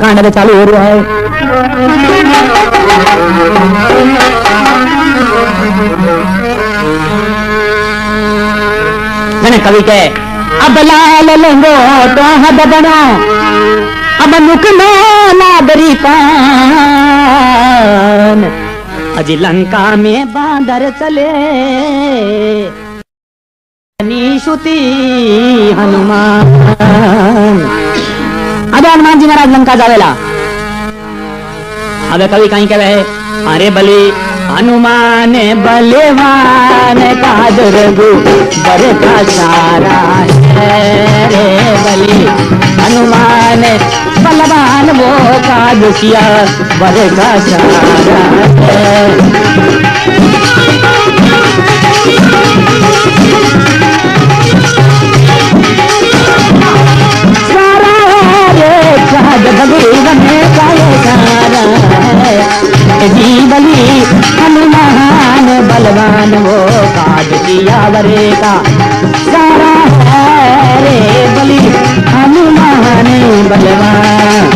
कांड चालू हो रहा है। मैंने कवि कहे अब लाल लेंगो तो हद बना अब नुक में नागरी पान अजी लंका में बांदर चले निशुति हनुमान। अब हनुमान जी महाराज लंका जावेला। अब कवि कहीं कहे अरे बली हनुमान बलवान का दुर्गु बर का सारा है रे बली हनुमान बलवान वो का दुखिया बर का सारा है। सारा रे चाँद भगवान का ये सारा है जी बली हनुमान बलवान वो काज किया बरे का सारा है रे बली हनुमान बलवान।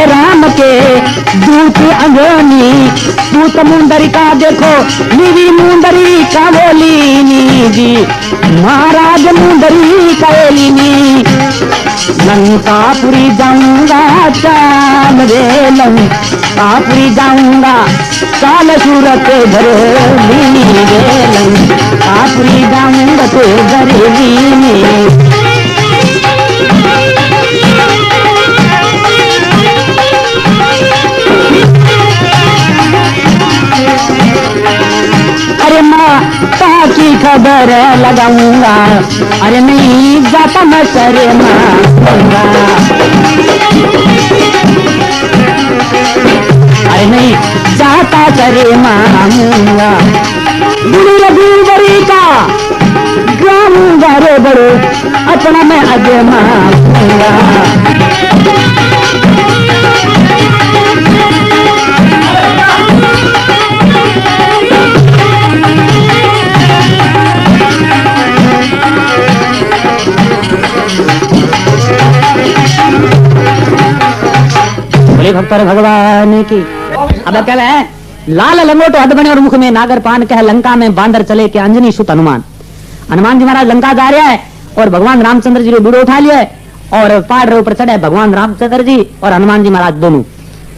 राम के दूत अंजनी दूत मुंदरी का देखो नीवी मुंदरी का बोलीनी जी महाराज मुंदरी का बोलीनी लंकापुरी जाऊंगा चाल रे लंकापुरी जाऊंगा चाल सूरत भरेली रे लंकापुरी जाऊंगा तो भरेली। अरे माता की खबर लगाऊंगा अरे नहीं जाता मैं सरे मांगूंगा अरे नहीं जाता सरे मांगूंगा बुरी रघुवरी का गाऊंगा रे बड़ो अपना मैं आगे मांगूंगा। भक्त भगवान की। अब क्या है लाल लंगोट हद बने और मुख में नागर पान कह लंका में बांदर चले के अंजनी सुत हनुमान। हनुमान जी महाराज लंका जा रहा है और भगवान रामचंद्र जी ने बूढ़ो उठा लिया है और पहाड़ रे ऊपर चढ़े भगवान रामचंद्र जी और हनुमान जी महाराज दोनों।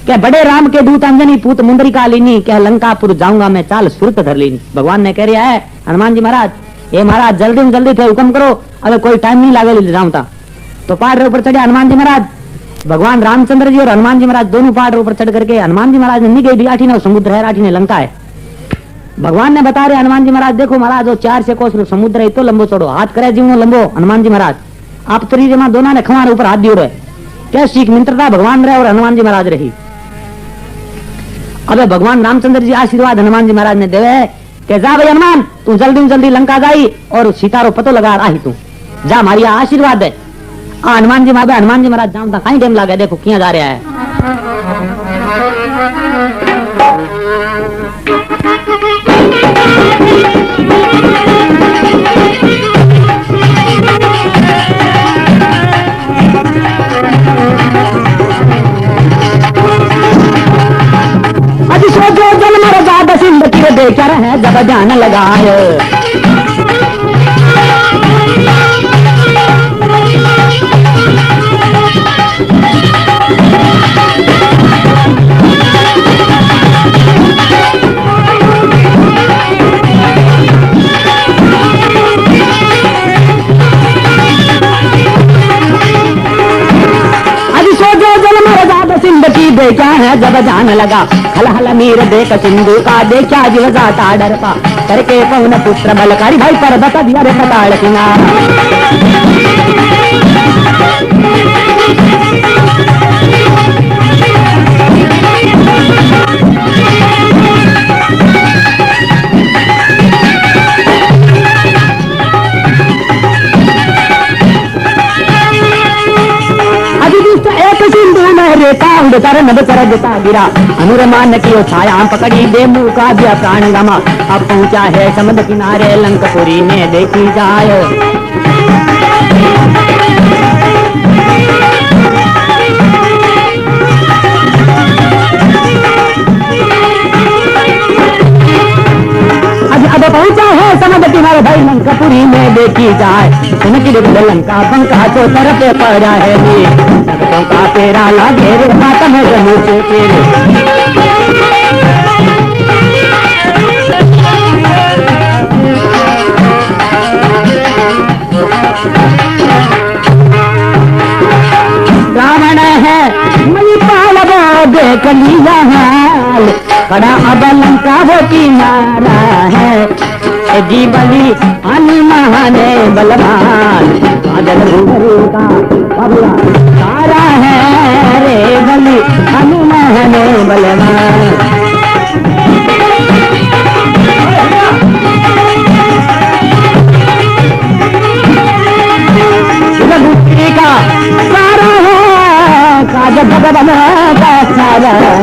क्या बड़े राम के दूत अंजनी पूत मुंदरी का लीनी क्या लंकापुर जाऊंगा मैं चाल सुरत धर लीनी। भगवान ने कह रहा है हनुमान जी महाराज ये महाराज जल्दी में जल्दी थे हुक्म करो अगर कोई टाइम नहीं लागे जाऊं तो पहाड़ रे ऊपर चढ़े हनुमान जी महाराज। भगवान रामचंद्र जी और हनुमान जी महाराज दोनों पहाड़ ऊपर चढ़ करके हनुमान जी महाराज ने निगे बिराठी ने समुद्र है राठी ने लंका है। भगवान ने बता रहे हनुमान जी महाराज देखो महाराज जो 4 से कोस समुद्र है तो लंबो छोड़ो हाथ करे जीवनो लंबो। हनुमान जी महाराज आप तरी जमा दोनों ने खमार ऊपर हाथ दियो रहे क्या सीख मित्रता भगवान रहे और हनुमान जी महाराज रही। अब भगवान रामचंद्र जी आशीर्वाद हनुमान जी महाराज ने देवे कि जा भाई हनुमान तू जल्दी जल्दी लंका जाई और सीतारो पतो लगा रही तू जा मारिया आशीर्वाद है। हनुमान जी महाराज जानता कहीं टाइम लगे देखो किया जा रहा है। अभी सोचो जल मर जा सिंध की देखा रहे जब जान लगाए देखा है जब जान लगा हल हल मीर देख सिंधु का देखा जीव जाता डर पा करके पवन पुत्र बलकारी भाई पर बता दिया रे पताड़ सिंगा। अभी देखा उड़कर नभ सरगता गिरा, अनुरमान की छाया पकड़ी दे मुँह का दिया प्राण गमा। अब पहुंचा है समुद्र किनारे लंकपुरी में देखी जाए। अब पहुंचा है समुद्र किनारे भाई लंकापुरी में देखी जाए। उनकी लंका बंका तो तरफ पड़ा है नी, भक्तों का तेरा लागे रे मातम जमू से तेरे। रावण है मई पालवा देख लिया हाल, कड़ा अब लंका हो किनारा है। जी बली हनुमान बलवान, बादल का बबला सारा है रे बली हनुमान बलवान। रघुपति का सारा है काज भगवान का सारा है।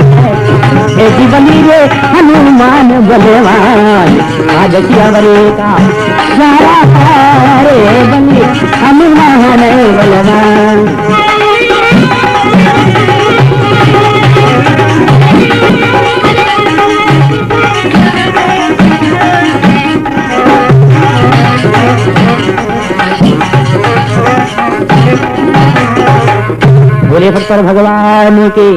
जी बली रे हनुमान बलवान, आज कियावरे का सारा है रे बली हनुमान बलवान। बोले फटकर भगवान की।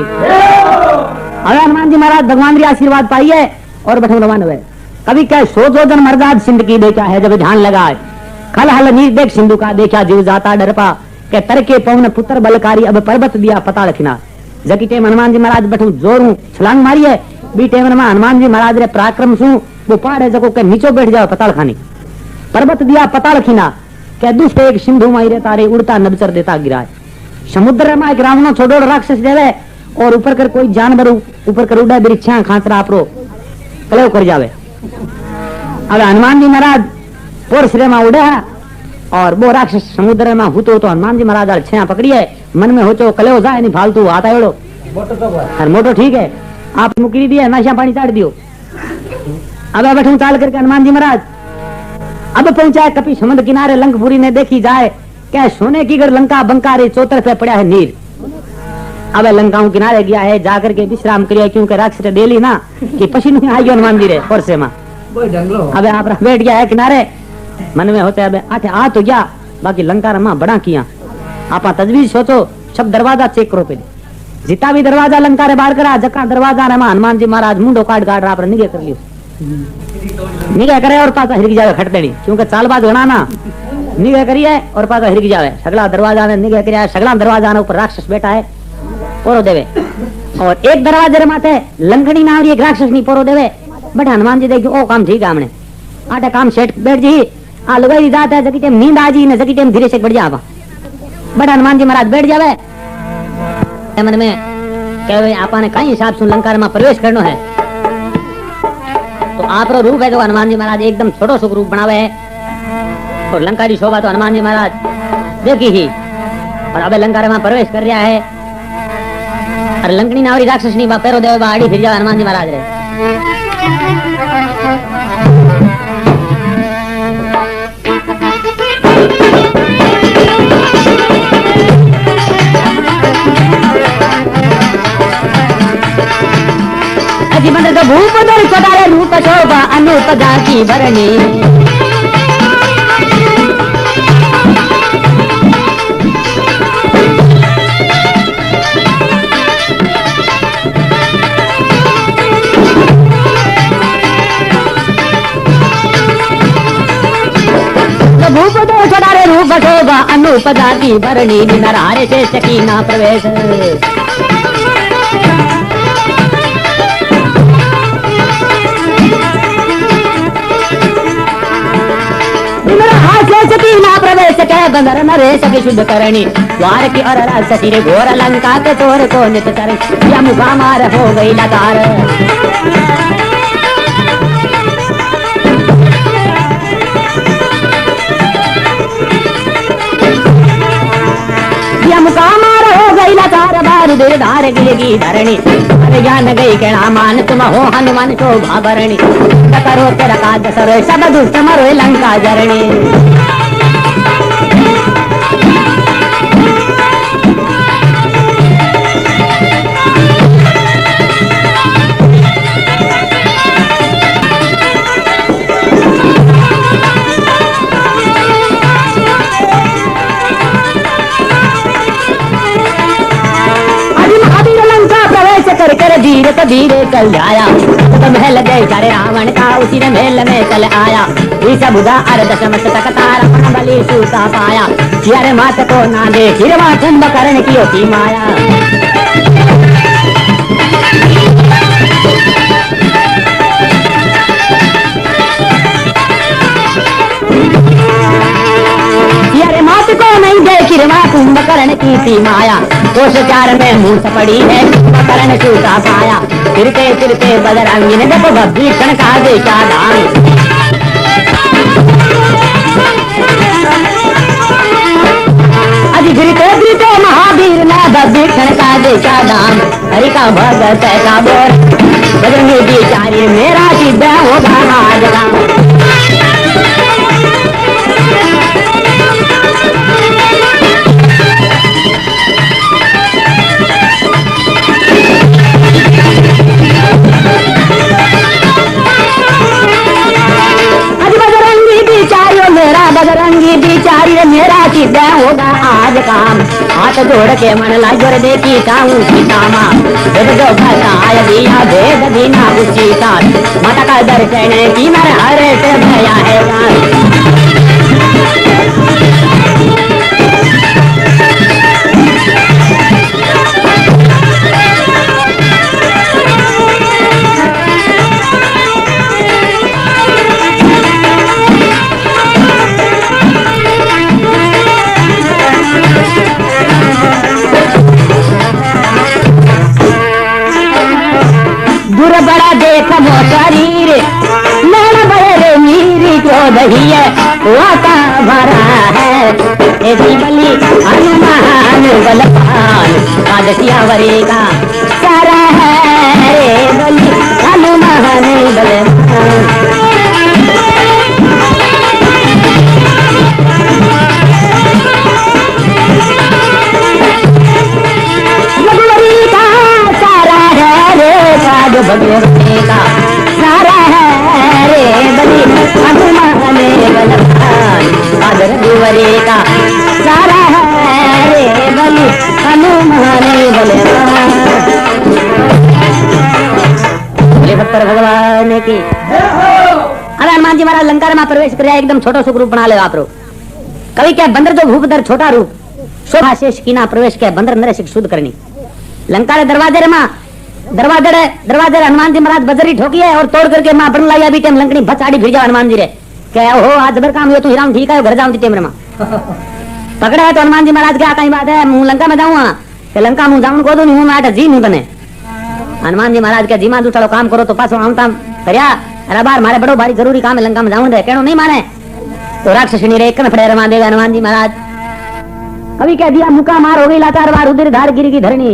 अरे हनुमान जी महाराज भगवान के आशीर्वाद पाइए और बैठो रवान हुए। कभी क्या सो दो जन मर्दाद सिंध की देखा है, जब ध्यान लगाए खल हल नीर देख सिंधु का देखा जीव जाता डरपा, के तरके पवन पुत्र बलकारी अब पर्वत दिया पता रखना। जकी टेम हनुमान जी महाराज बैठू जोरू छलांग मारी है, बी टेम हनुमान जी महाराज रे पराक्रम सु वो पहाड़ जको के नीचो बैठ जाओ पता खानी, पर्वत दिया पता रखना। क्या दुष्ट एक सिंधु मारे तारे उड़ता नबचर देता गिराए। समुद्र में एक रावणो छोड़ो राक्षस देवे और ऊपर कर कोई जानवर ऊपर कर उड़ा बिरिछा खांचरा आपरो कलेव कर जावे। अब हनुमान जी महाराज पोर सिरे में उड़े और वो राक्षस समुद्र में हुतो तो हनुमान जी महाराज छया पकड़िए मन में हो चो कलेव जाए नहीं फालतू आता एड़ो मोटो ठीक है आप मुकरी दिए नशा पानी चाट दियो। अब बैठू चाल करके हनुमान जी महाराज अब पहुंचा कपी समुद्र किनारे लंकपुरी ने देखी जाए क्या सोने की घर लंका बंका रे चौतर पे पड़ा है नीर। अब लंकाओं किनारे गया है जाकर के विश्राम करिए क्योंकि राक्षस डेली ना कि पसीने आई हनुमान जी रे परसे में। अब आप बैठ गया है किनारे मन में होते अब आठे आ तो गया बाकी लंका रमा बड़ा किया आप तजवीज सोचो सब दरवाजा चेक करो पहले जिता भी दरवाजा लंका रे बाहर करा जका दरवाजा रमा हनुमान जी महाराज मुंडो काट काट आप निगे कर लियो निगे करे और पासा हिरक जावे खट देनी क्योंकि चालबाज गणा ना निगे करिए और पासा हिरक जावे सगला दरवाजा ने निगे करिया सगला दरवाजा ने ऊपर राक्षस बैठा है पोरो देवे और एक दरवाजे रे माथे लंकड़ी नाम एक राक्षस नहीं पोरो देवे बट हनुमान जी देखियो ओ काम ठीक है हमने आटे काम सेट बैठ जी आ लगाई जाता है जकी टाइम नींद आ जी ने जकी टाइम धीरे से बढ़ जावा बट हनुमान जी महाराज बैठ जावे मन में कहे आपा ने कई हिसाब से लंका में प्रवेश करनो है तो आप रो रूप है जो हनुमान जी महाराज एकदम छोटो सो रूप बनावे है और लंका की शोभा तो हनुमान जी महाराज देखी ही और अब लंका में प्रवेश कर रहा है और लंकनी नावरी राक्षस नहीं पैरो देव बाड़ी फिर जाओ हनुमान जी महाराज रे अजी भूप दर चटारे रूप शोभा अनूप जाकी भरणी भूप दर चटारे रूप शोभा अनूप जाकी भरणी नरारे से सकीना प्रवेश सकीना प्रवेश कह बंदर नरेश की शुद्ध करणी द्वार की और सती रे घोर लंका के चोर को नित करे या मुखा मार हो गई लकार या मुखा मार हो गई लकार बार दे धार गिरगी धरणी अरे जान गई केड़ा मान तुम हो हनुमान शोभा भरणी करो तेरा काज सरो सब दुष्ट मरो लंका जरणी कर धीरे कबीरे कल जाया तो महल गए चारे रावण का उसी ने महल में चल आया ईसा बुधा अर दशमत तक तारा बलि सूता पाया यारे मात को ना दे हिरवा कुंभ करण की होती माया यारे मात को नहीं दे हिरवा कुंभ करण की थी माया कोश चार में मूस पड़ी है करण सूता पाया फिरते फिरते बजरंगी ने देखो भीषण का देखा दान अजी फिरते फिरते महावीर ने भीषण का देखा दान हरि का भगत का बोल बजरंगी बिचारी मेरा सिद्ध होगा आज राम बजरंगी बिचारी मेरा सिद्ध होगा आज काम हाथ जोड़ के मन ला जोड़ देखी काऊ सीता माँ जब जो भसाय दिया भेद दीना उसीता माता का दर्शन की मर हरे से भया है बड़ा देख वो शरीर नैन बड़े मीरी क्रोध ही है वाता भरा है ऐसी बलि हनुमान बलवान कादसियावरी का सारा है बलि हनुमान बलवान भगवती का सारा है रे बलि हनुमान बलवान आदर दुवरे का सारा है रे बलि हनुमान बलवान भगवान की। अरे हनुमान जी महाराज लंका में प्रवेश कर एकदम छोटो सो रूप बना ले आप कवि क्या बंदर जो भूप दर छोटा रूप शोभा शेष की ना प्रवेश क्या बंदर नरे शिक शुद्ध करनी लंका रे दरवाजे मा दरवाजे हनुमान जी महाराज बजरी ठोकी है और तोड़ करके मां बन लाया भी टाइम लंकनी भचाड़ी भिड़ जाओ हनुमान जी रे क्या हो आज जबर काम हुआ तू हिराम ठीक है घर जाऊं टाइम रे मां पकड़ा है तो हनुमान जी महाराज क्या कहीं बात है मुंह लंका में जाऊंगा कि लंका मुंह जाऊं को दो नहीं मैं आटा जी नहीं बने हनुमान जी महाराज के जीमा दूसरा काम करो तो पासो आऊं ताम करया अरे बार मारे बड़ो भारी जरूरी काम है लंका में जाऊं दे कहनो नहीं माने तो राक्षसनी रे एक फड़े रमा देगा हनुमान जी महाराज कभी कह दिया मुका मार हो गई लाचार बार उधर धार गिरी की धरनी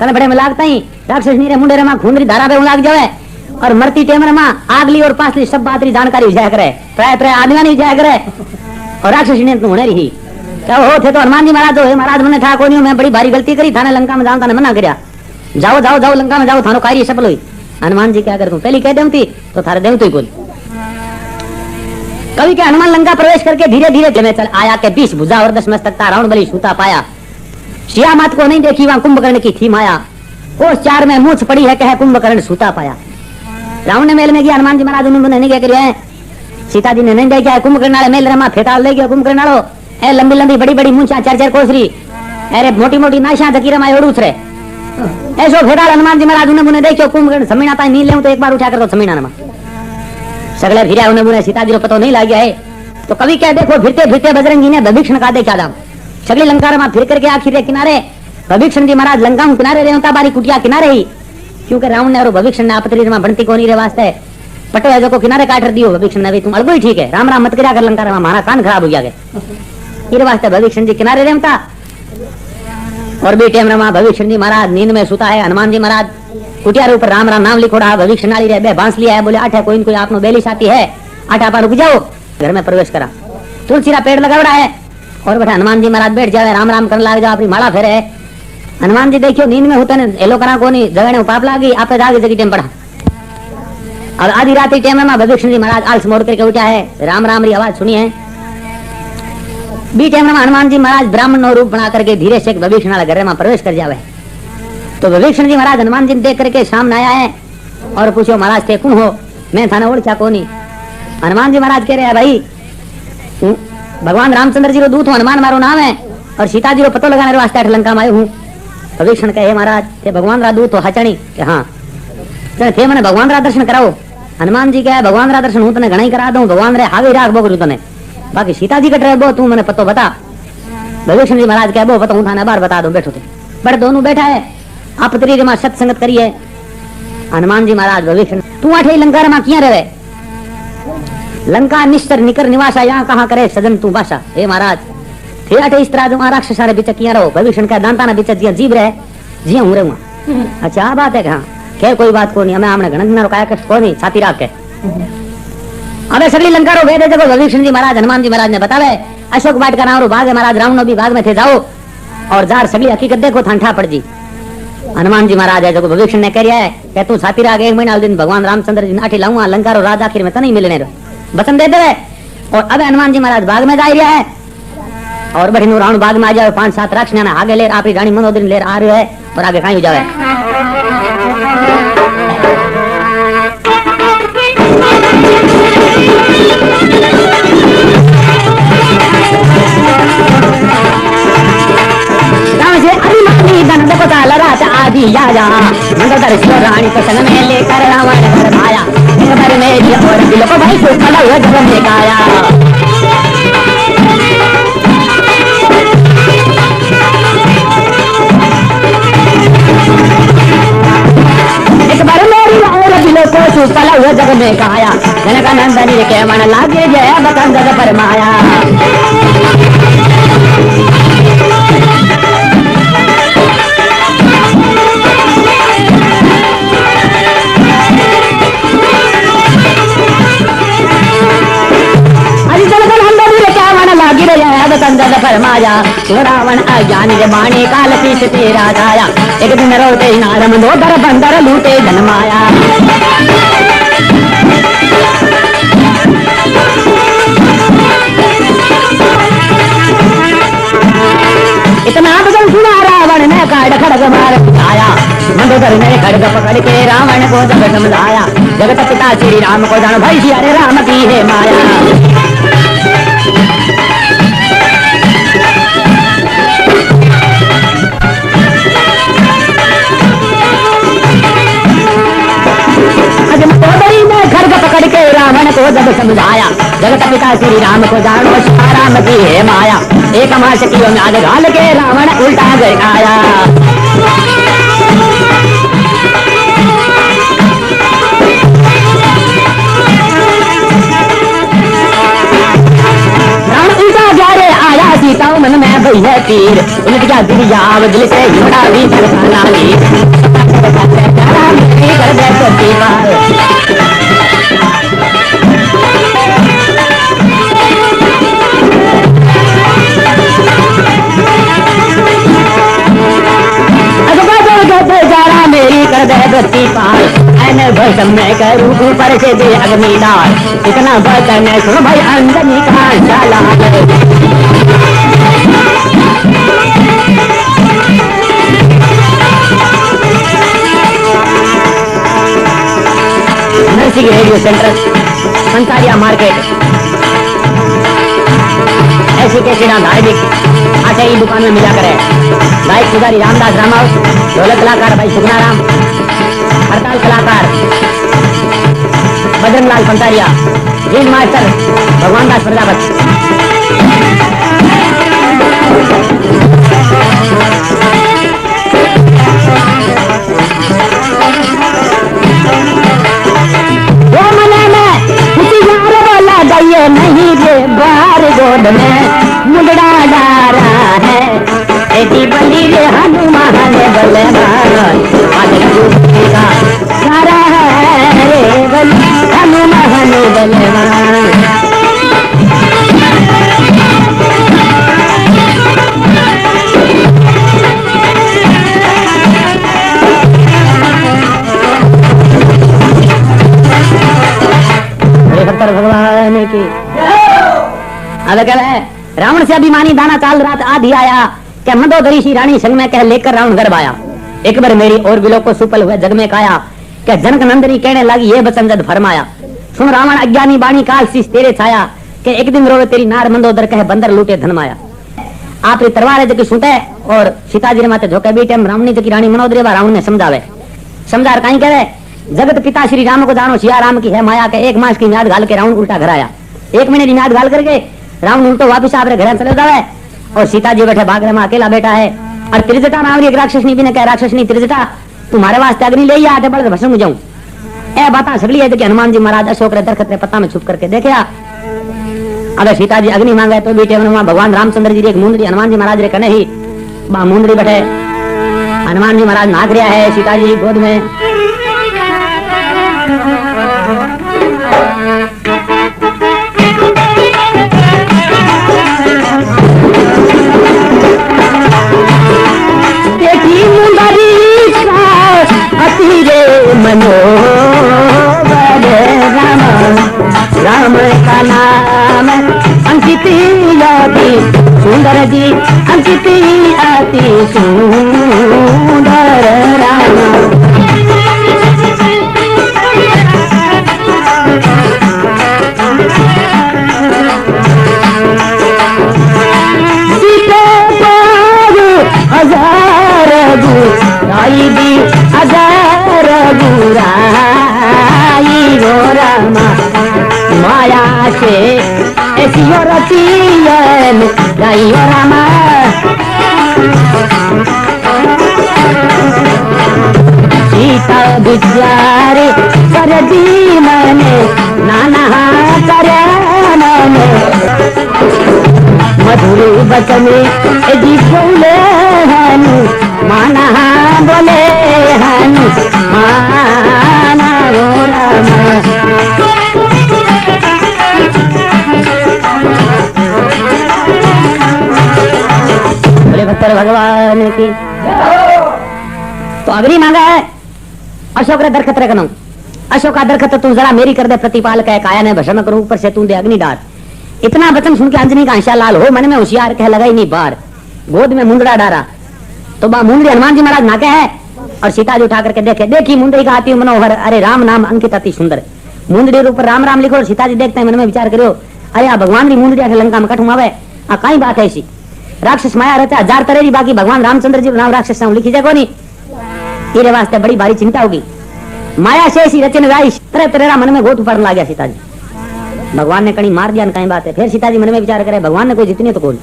कने बड़े में लागता ही राक्षस नीरे मुंडे रमा खूंदरी धारा पे लाग जावे और मरती टेम रमा आगली और पासली सब बात री जानकारी जाया करे प्राय प्राय आदमी नहीं जाया करे और राक्षस ने तो होने रही क्या हो थे तो हनुमान जी महाराज हो महाराज मैंने था कोनी मैं बड़ी भारी गलती करी थाने लंका में जाऊं थाने मना करया जाओ जाओ जाओ लंका में जाओ थानो कार्य सफल हुई हनुमान जी क्या कर तू पहली कह देती तो थारे देव तो कोई कभी के हनुमान लंका प्रवेश करके धीरे धीरे में चल आया के 20 भुजा और 10 मस्तक रावण बलि सूता पाया सिया मात को नहीं देखी वहां कुंभकर्ण की थी माया कोस 4 में मूछ पड़ी है कह कुंभकर्ण सूता पाया रावण ने मेल में गया हनुमान जी महाराज उन्होंने नहीं क्या करिया है सीता जी ने नहीं देखा कुंभकर्ण वाले मेल रमा फेताल ले गया कुंभकर्ण वालो ए लंबी लंबी बड़ी बड़ी मूछा 4-4 कोसरी अरे मोटी मोटी नाशा धकी रमा ओडूछ रे ऐसो फेताल हनुमान जी महाराज उन्होंने देखो कुंभकर्ण समीना पाए नहीं ले तो एक बार उठा कर दो समीना नमा सगले फिर उन्होंने सीता जी को पता नहीं लग गया है तो कभी क्या देखो फिरते फिरते बजरंगी ने भविष्ण का देखा दाम सगली लंका रमा फिर करके आखिर किनारे भविष्ण जी महाराज लंका किनारे रेवता बारी कुटिया किनारे ही क्योंकि रावण ने और भविष्ण ने आपत्ति रमा बनती कोनी रे वास्ते पटो है जो को किनारे काट दियो भविष्ण ने भी तुम अलगो ही ठीक है राम राम मत करा कर लंका रमा हमारा कान खराब हो गया ये वास्ते भविष्ण जी किनारे रेवता और भी टेम रमा भविष्य जी महाराज नींद में सुता है। हनुमान जी महाराज कुटिया ऊपर राम राम नाम लिखोड़ा भविष्य नाली रे बांस लिया है। बोले आठ है कोई कोई आपनो बेली साथी है आठ आप रुक जाओ। घर में प्रवेश करा तुलसी का पेड़ लगा है और बैठा हनुमान जी महाराज बैठ जाए राम राम करने लग जाओ अपनी माला फेरे। हनुमान जी देखियो नींद में होते ने एलो करा को नहीं जगह पाप लागी आपे जागे जगी टेम पड़ा। अब आधी रात के टाइम में भविष्य जी महाराज आलस मोड़ करके उठा है राम राम री आवाज सुनी है। बी टाइम में हनुमान जी महाराज ब्राह्मण नो रूप बना करके धीरे से भविष्य नाला घर में प्रवेश कर जावे। तो भविष्य जी महाराज हनुमान जी देख करके सामने आया है और पूछो महाराज थे कौन हो मैं थाने ओढ़ को नहीं। हनुमान जी महाराज कह रहे हैं भाई भगवान रामचंद्र जी रो दूत हूँ हनुमान मारो नाम है और सीता जी रो पतो लगाने वास्ते लंका में आयो हूँ। भविष्य कहे महाराज थे भगवान रा दूत हो हचणी हाँ थे मैंने भगवान रा दर्शन कराओ। हनुमान जी क्या भगवान रा दर्शन हूँ तने घना ही करा दूं भगवान रे हावे राख बोकरू तने बाकी सीता जी कट रहे बो तू मैंने पतो बता। भविष्य जी महाराज क्या बो बताऊं थाने बार बता दो बैठो थे बड़े दोनों बैठा है आप तेरी मा सत्संगत करिए। हनुमान जी महाराज भविष्य तू आठे लंका रमा किया रहे लंका निस्तर निकर निवासा यहाँ कहाँ करे सजन तू बासा हे महाराज थे आठे इस तरह जो राक्षस सारे बिच किया रहो। भविष्य का दांता ना बिच जिया जीव रहे जिया हूँ रहूंगा। अच्छा बात है कहा क्या कोई बात को नहीं हमें हमने गणना काय कष्ट को नहीं छाती राख के अबे सगली लंका रो वेद जगो भविष्य जी महाराज हनुमान जी महाराज ने बतावे अशोक वाट का नाम रो बाग है महाराज रावण भी बाग में थे जाओ और जार सगली हकीकत देखो ठंडा पड़ जी। हनुमान जी महाराज है जो भविष्य ने कह रहा है कि तू छाती राख एक महीना दिन भगवान रामचंद्र जी नाठी लाऊंगा लंका रो राज आखिर में तो नहीं मिलने रो वचन दे दे। और अब हनुमान जी महाराज बाग में जा रहा है और बड़ी नू रावण बाग में आ जाए 5-7 राक्षस आगे ले आपकी रानी मनोदरी ले आ रहे है और आगे कहीं हो जाए। आदि आया मंदर रानी को संग में लेकर रावण घर आया घर में और दिल को भाई को खड़ा हुआ जब में आया। एक बार मेरी और दिल को सुपला हुआ जग में आया जनक नंदनी के मन लागे जय बतंग फरमाया। फरमाया रावण अज्ञानी बाणी काल पीस तेरा छाया एक दिन रोते नारम दो दर बंदर लूटे जनमाया। इतना बदल सुना रावण ने काट खड़ग मार आया मंदोदर ने खड़ग पकड़ के रावण को जग समझाया जगत पिता श्री राम को जानो भाई अरे राम की है माया। पकड़ के रावण को जब समझाया जगत पिता श्री राम को जानो राम की है माया। एक मास की म्याद घाल के रावण उल्टा गया रावण उल्टा जा रे आया सीता मन में भई है तीर उलट गया दिल दिल से घोड़ा भी चढ़ा ली कर दे तो दीवार। मेरी कर दे गति पार ऐने भसम में करूँ ऊपर से दे अग्नि डाल इतना बचन सुन भाई अंजनी का चला नरसिंह रेडियो सेंटर संसारिया मार्केट ऐसी कैसी ना धार्मिक आटे ही दुकान में मिला करे। भाई पुजारी रामदास राम हाउस ढोलक कलाकार भाई सुगना राम हड़ताल कलाकार बजरंगलाल पंसारिया जीन मास्टर भगवान दास प्रजापति। वो मने में खुशी यार बोला जाइए नहीं रे बार गोद में मुंडा डारा है ऐसी बली रे हनुमान बलवान का सारा रे बल हनुमान बलवान। भगवान की अब कह रहे रावण से अभिमानी दाना चाल रात आधी आया क्या मंदोदरी सी रानी संग में कह लेकर रावण गर्भ आया। एक बार मेरी और बिलो को सुपल हुए जग में काया क्या जनक नंदनी कहने लगी ये बचन जद फरमाया। सुन रावण अज्ञानी बाणी काल शीश तेरे छाया के एक दिन रोवे तेरी नार मंदोदर कहे बंदर लूटे धन माया। आप तरवार है जो सुटे और सीताजी रे माते झोके बीटे रावणी जो रानी मनोदरी रावण ने समझावे समझार कहीं कह रहे जगत पिता श्री राम को जानो सिया राम की है माया के एक मास की म्याद घाल के रावण उल्टा घर आया। एक महीने की म्याद घाल करके रावण उल्टो वापिस आपरे घर चले जावे और सीता जी बैठे बागरे में अकेला बैठा है और त्रिजटा नाम एक राक्षसनी भी ने कह राक्षसनी त्रिजटा तुम्हारे वास्ते अग्नि ले आटे बड़े भस्म हो जाऊं। ए बात सगली है कि हनुमान जी महाराज अशोक रे दरखत रे पत्ता में छुप करके देखे अगर सीता जी अग्नि मांगे तो बेटे भगवान रामचंद्र जी एक मुंदरी हनुमान जी महाराज रे कने ही मुंदरी बैठे हनुमान जी महाराज नाच रहा है सीता जी गोद में राम का नाम अंकित आती सुंदर जी अंकित आती सुंदर राम। हजार बुराई दी हजार बुराई गो रामा माया से ऐसी रचियन गाई रामा। सीता बिचारे कर दी मैंने नाना करे मैंने मधुर बचने जी बोले हनु माना बोले हनु माना रो रामा। बोले भक्तर भगवान की तो अग्नि मांगा है अशोक रे दरखत रे कनऊ अशोक का दरखत तू जरा मेरी कर दे प्रतिपाल कह काया ने भस्म करूं ऊपर से तू दे अग्नि डाल। इतना वचन सुन के अंजनी का आंशा लाल हो मन में होशियार कह लगाई नहीं बार गोद में मुंदड़ा डारा तो बा मुंदरी हनुमान जी महाराज नाके है और सीता जी उठा करके देखे देखी मुंदरी का आती मनोहर अरे राम नाम अंकित अति सुंदर मुंदरी ऊपर राम राम लिखो और सीता जी देखते हैं मन में विचार करो अरे आ भगवान की मुंदरी लंका में कठुम आवे आ कई बात है ऐसी राक्षस माया रहते हजार तरह की बाकी भगवान रामचंद्र जी नाम राक्षस लिखी जाए कोनी तेरे वास्ते बड़ी भारी चिंता होगी माया से ऐसी रचन गाई तरह तरह मन में गोट पड़ने लग गया सीता जी। भगवान ने कहीं मार दिया कहीं बात है फिर सीता जी मन में विचार करे भगवान ने कोई जितनी तो कौन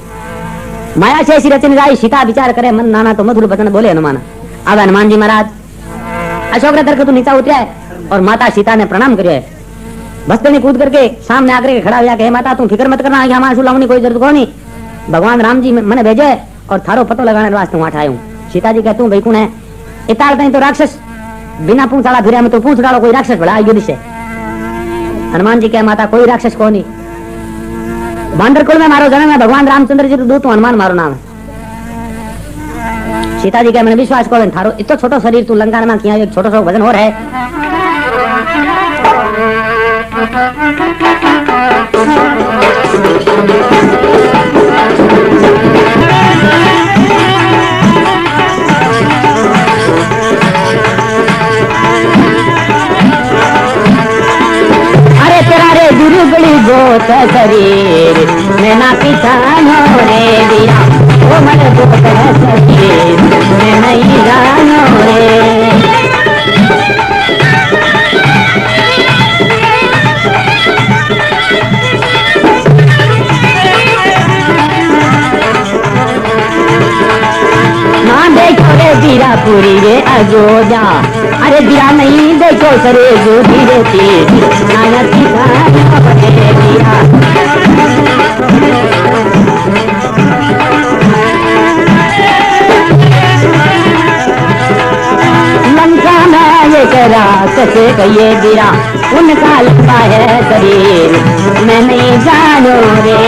माया से ऐसी रचन गाई सीता विचार करे मन नाना तो मधुर बचन बोले हनुमान। अब हनुमान जी महाराज अशोक दरखत नीचा उतरा है और माता सीता ने प्रणाम करियो है बस्ते ने कूद करके सामने आकर खड़ा हुआ कि माता तुम फिक्र मत करना हमारे सुलावनी कोई जरूरत नहीं भगवान राम जी मैंने भेजे और थारो पतो लगाने वास्ते वहां आया हूँ। सीता जी कहते भाई कौन है इतार तो राक्षस बिना पूछ वाला फिर तो पूछ डालो कोई राक्षस बड़ा युद्ध से। हनुमान जी कहे माता कोई राक्षस को नहीं बांदर कुल में मारो जन्म है भगवान रामचंद्र जी दूत हनुमान मारो नाम है। सीता जी कहे मैंने विश्वास करो थारो इतना छोटो शरीर तू लंका में किया एक छोटो सा वजन हो रहा है। गोत शरीर मैं ना पिछानो रे दिया वो मन गोत शरीर मैं नहीं जानो रे। ना देखो रे वीरापुरी रे अयोध्या अरे दिया नहीं देखो सरे जो धीरे धीरे दिया कैसे कहिए गिरा, उनका लंबा है शरीर मैं नहीं जानू रे।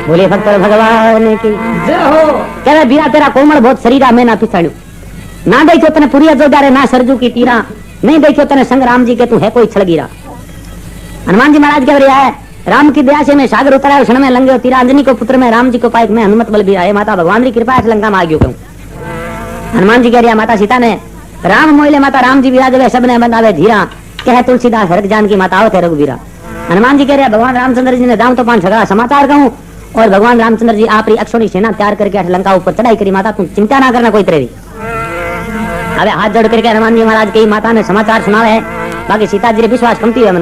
बोले भक्त भगवान की जय हो। कह रहे बीरा तेरा कोमल बहुत शरीरा मैं ना पिसाड़ू, ना देखो तने पुरिया जोगारे ना सरजू की तीरा, नहीं देखो तने संग राम जी के तू है कोई छड़गीरा। हनुमान जी महाराज कह रहा है राम की दया से मैं सागर उतरा क्षण में लंगे तीरा, अंजनी को पुत्र में राम जी को पाए मैं हनुमत बल भी आए, माता भगवान की कृपा से लंका में आ गयो कहूं। हनुमान जी कह रहा माता सीता ने राम मोहिले माता राम जी विराज सब ने बनावे धीरा, कह तुलसीदास हरक जान की माता आओ थे रघुवीरा। हनुमान जी कह रहे भगवान रामचंद्र जी ने दाम तो पांच छगा समाचार कहूं, और भगवान रामचंद्र जी आप अक्षोणी सेना तैयार करके लंका ऊपर चढ़ाई करी, माता तुम चिंता ना करना कोई तेरी। अबे हाथ जोड़ करके हनुमान जी महाराज की माता ने समाचार सुनावे है, बाकी सीता जी विश्वास कमती है मन।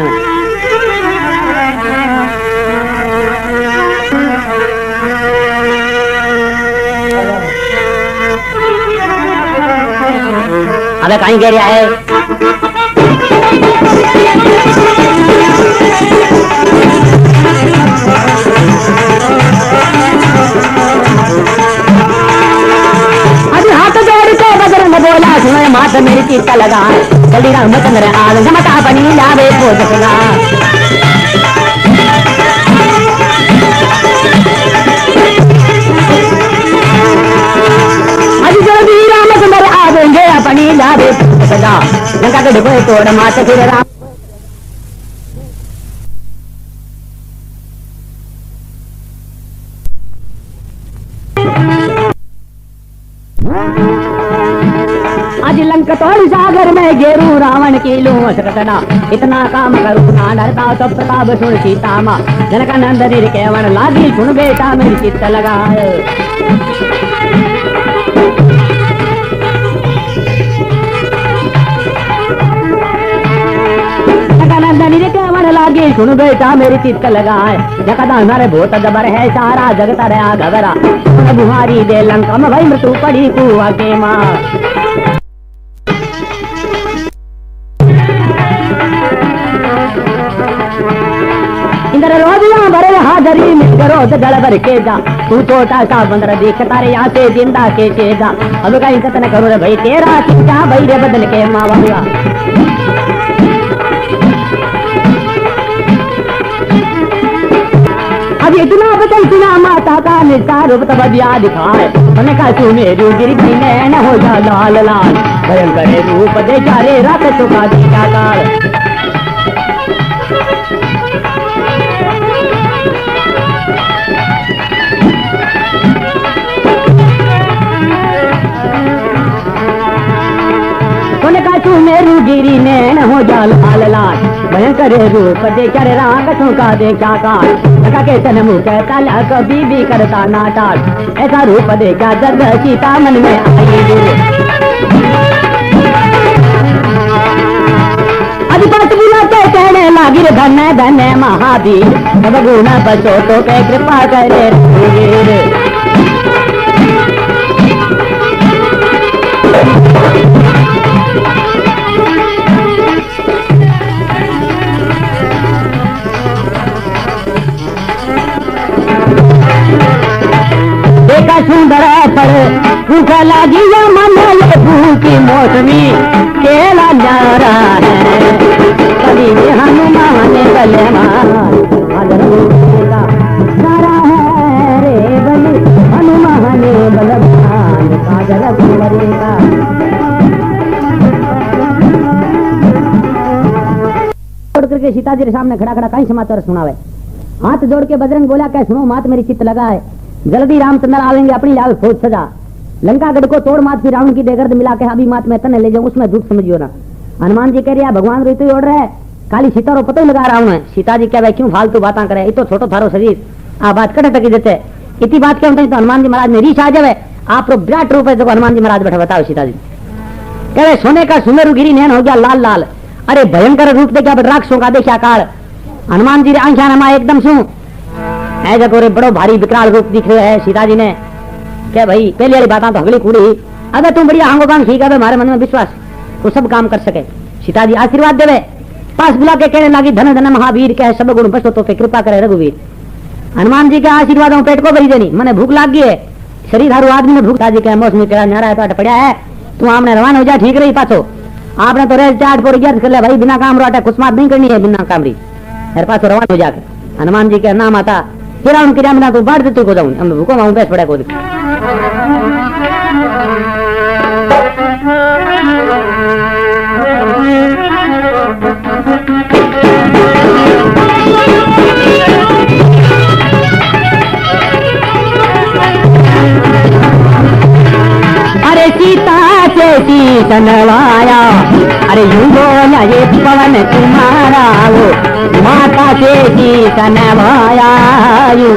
अबे कहीं कह रहा है अभी हाथ जोड़ के बजरंग बोला सुनो माता मेरी चित्त लगा, जल्दी रामचंद्र आग जमता बनी लावे भोज सगा। अभी जल्दी रामचंद्र आवेंगे अपनी लावे भोज सगा, लंका के ढकोए तोड़ माता फिर राम। आज लंक तोड़ सागर में घेरू रावण की लूं सकतना, इतना काम करूं ना डरता तो प्रताप सुन सीता मां, जनक नंदनी केवल लागी सुन बेटा मेरी चित्त लगाए। नंदनी केवल लागी सुन बेटा मेरी चित्त लगाए, जगत हमारे भूत जबर है सारा जगत रहा घबरा, बुहारी दे लंका में भाई मृत्यु पड़ी कुआ के मां। इंद्र रोजिया बड़े हाजरी में रोज जल भर के जा, तू छोटा सा बंदर देख तारे यहाँ से जिंदा के चेजा, अब कहीं कतन करो रे भाई तेरा चिंता भाई रे बदन के माँ बाबा। अब इतना बदल सुना माता का निस्तार रूप तब दिया दिखाए, मैंने कहा तू मेरी गिरगी में न हो जा लाल लाल, भयंकर रूप दे जा रे रात चुका दिया काल। तू मेरी गिरी ने न हो जा लाल लाल, भयंकर रूप दे कर राग का देखा काल, के तन मुँह कहता ला कभी भी करता नाटाल, ऐसा रूप देखा जग सीता मन में आई। अधिपत बुलाते कहने लागी रे धन्य धन्य महावीर, सब गुण बचो तो के कृपा करे देखा सुंदर पर भूख लगी या मन भूखी मौसमी केला जा रहा है, कभी भी हनुमान गले सारा है रे बलि हनुमान बलवान काजल कुंवरेगा। जोड़ करके सीता जी के सामने खड़ा खड़ा कई समाचार सुनावे, हाथ जोड़ के बजरंग बोला क्या सुनो मात मेरी चित्त लगा है, जल्दी रामचंद्र आवेंगे अपनी लाल फौज सजा, लंका गढ़ को तोड़ मात फिर रावण की देगर मिला के अभी मात में तने ले जाऊं उसमें दुख समझियो ना। हनुमान जी कह रहे भगवान ऋतु ओढ़ रहे काली सीता रो पता ही लगा रहा हूं। सीता जी क्या भाई क्यों फालतू बातें करे, तो छोटो थारो शरीर आ बात कट टकी देते, इतनी बात क्यों तो हनुमान जी महाराज ने रीछ आ जावे, आप तो विराट रूप है जो हनुमान जी महाराज बैठे बताओ। सीता जी कह रहे सोने का सुमेरु गिरी नैन हो गया लाल लाल, अरे भयंकर रूप देखा राक्षसों का देखा काल। हनुमान जी आंखा नमा एकदम शू ऐसा गोरे बड़ो भारी विकराल रूप दिख रहे है। सीता जी ने क्या भाई पहली वाली बात तो हगली कूड़ी, अगर तुम बढ़िया हांगो काम ठीक है हमारे मन में विश्वास वो सब काम कर सके। सीता जी आशीर्वाद देवे पास बुला के कहने लगी धन धन महावीर कह सब गुण बसो तो पे कृपा करे रघुवीर। हनुमान जी के आशीर्वाद पेट को भरी देनी मैंने भूख लाग गई है शरीर हारू आदमी ने भूख जी के मौसम तेरा न्यारा है तो पड़ा है तू आमने रवान हो जा ठीक रही पाछो आपने तो रेल चाट पर कर ले भाई बिना काम रोटा कुछ नहीं करनी है बिना कामरी मेरे पास रवान हो जाकर हनुमान जी के नाम आता फिर उनकी रामना तो बाढ़ देते को जाऊं हम भूखो मैं बेस पड़ा को अरे सीता से शीतनवाया अरे यूं बोला ये पवन तुम्हारा वो माता से शीतनवाया यूं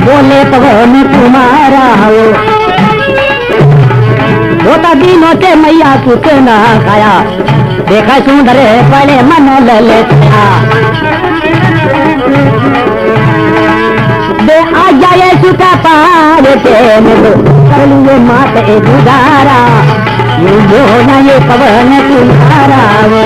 बोले पवन तुम्हारा वो दिनों से मैया कुछ ना खाया देखा सुंदर पड़े मन ललचा दे आ जाए सुखा पार कर लिए मात गुजारा यूं बोला ये पवन तुम्हारा वो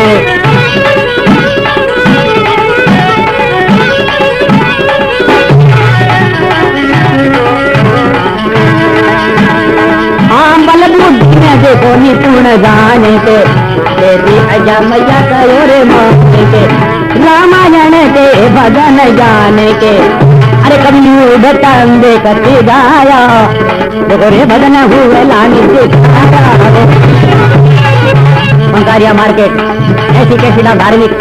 बल बुद्धि में देखो निपुण जाने के देवी अजा मैया करो रे माने के रामायण के भजन जाने के अरे कभी बटंदे करके गाया देखो रे भजन हुए लाने से पंकारिया मार्केट ऐसी कैसी धार्मिक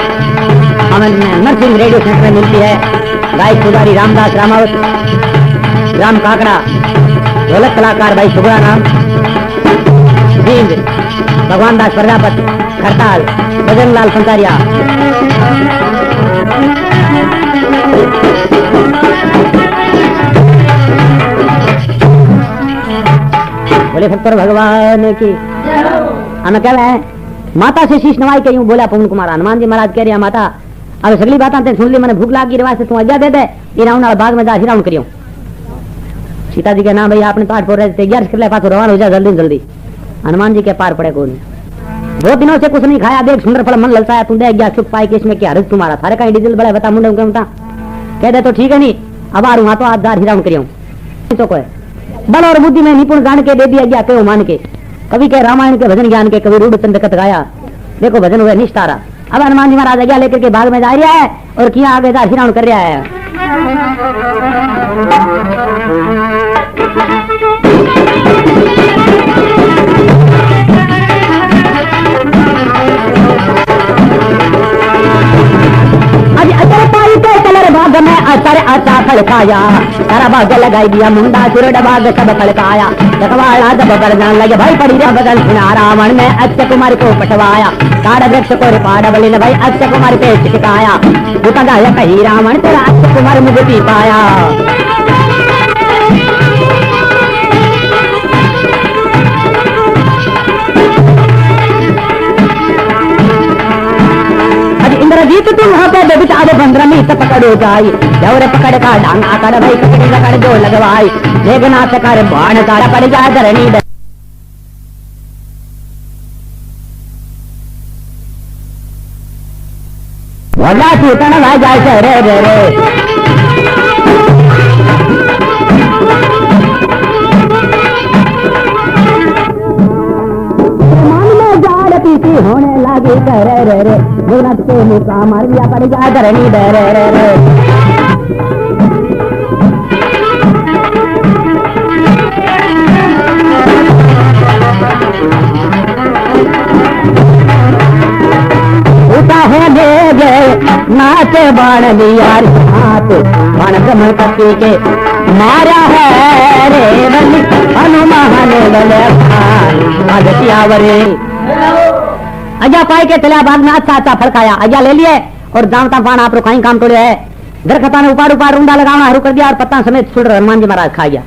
हमें नरसिंह रेडियो सेंटर में मिलती है गायक पुजारी रामदास रामावत राम काकड़ा ढोलक कलाकार भाई सुगड़ा नाम भगवान दास प्रजापति खरताल बजन लाल पंकारिया बोले सत्तर भगवान की हमें कह रहे हैं माता से शीश नवाई के यूं बोला पवन कुमार हनुमान जी महाराज कह रहे हैं माता अब सगली बातें सुन ली मैंने भूख लागी रिवाज से तू आज्ञा दे दे ये राउंड बाग में जा हिराउंड करियो सीता जी के नाम भैया आपने पाठ पढ़ रहे तैयार कर ले पास रवान हो जाए जल्दी जल्दी हनुमान जी के पार पड़े कौन बहुत दिनों से कुछ नहीं खाया देख सुंदर फल मन ललचाया तू देख गया चुप पाई के इसमें क्या हर्ज तुम्हारा थारे का डीजल बड़ा बता मुंडे बता कह दे तो ठीक है नहीं अब आ रहा तो आज दार हिराउंड करियो तो कोई बल और बुद्धि में निपुण जान के दे दिया गया क्यों मान के कभी के रामायण के भजन ज्ञान के कभी रूढ़ चंद कत गाया देखो भजन हुए निष्ठारा अब हनुमान जी महाराज आज्ञा लेकर के बाग में जा रहा है और किया आगे दार हिराउंड कर रहा है बाग में असर अच्छा फलकाया सारा बाग लगाई दिया मुंडा सुरड बाग सब फलकाया रखवाड़ा जब बरना लगे भाई पड़ी रे बदल सुना रावण ने अक्षय कुमार को पटवाया काड़ वृक्ष को पाड़ बलि ने भाई अक्षय कुमार पे चिटकाया भूता गाया कही रावण तेरा अक्षय कुमार मुझे पी पाया इंद्रजीत तुम हो पे बेबी आधे बंदर में तो पकड़ो जाई जवरे पकड़ का डांग आकर भाई ककड़ी लगड़ जो लगवाई देखना कर बाण तारा पड़ जाए धरनी वला सूतन भाई जाए रे रे रे होने लगी करे रे रे गुरत के मुका मार दिया पड़ जा धरनी दे रे रे रे उठा है दे गए नाचे बाण लिया हाथ बाण कमल पति के मारा है रे बलि हनुमान बले आगतियावरे अजा पाई के चला बाग में अच्छा अच्छा फड़काया अजा ले लिए और जामता पान आप कहीं काम तोड़े है दरखता ने उपाड़ उपाड़ रुंडा लगाना शुरू कर दिया और पत्ता समेत सुर हनुमान जी महाराज खा गया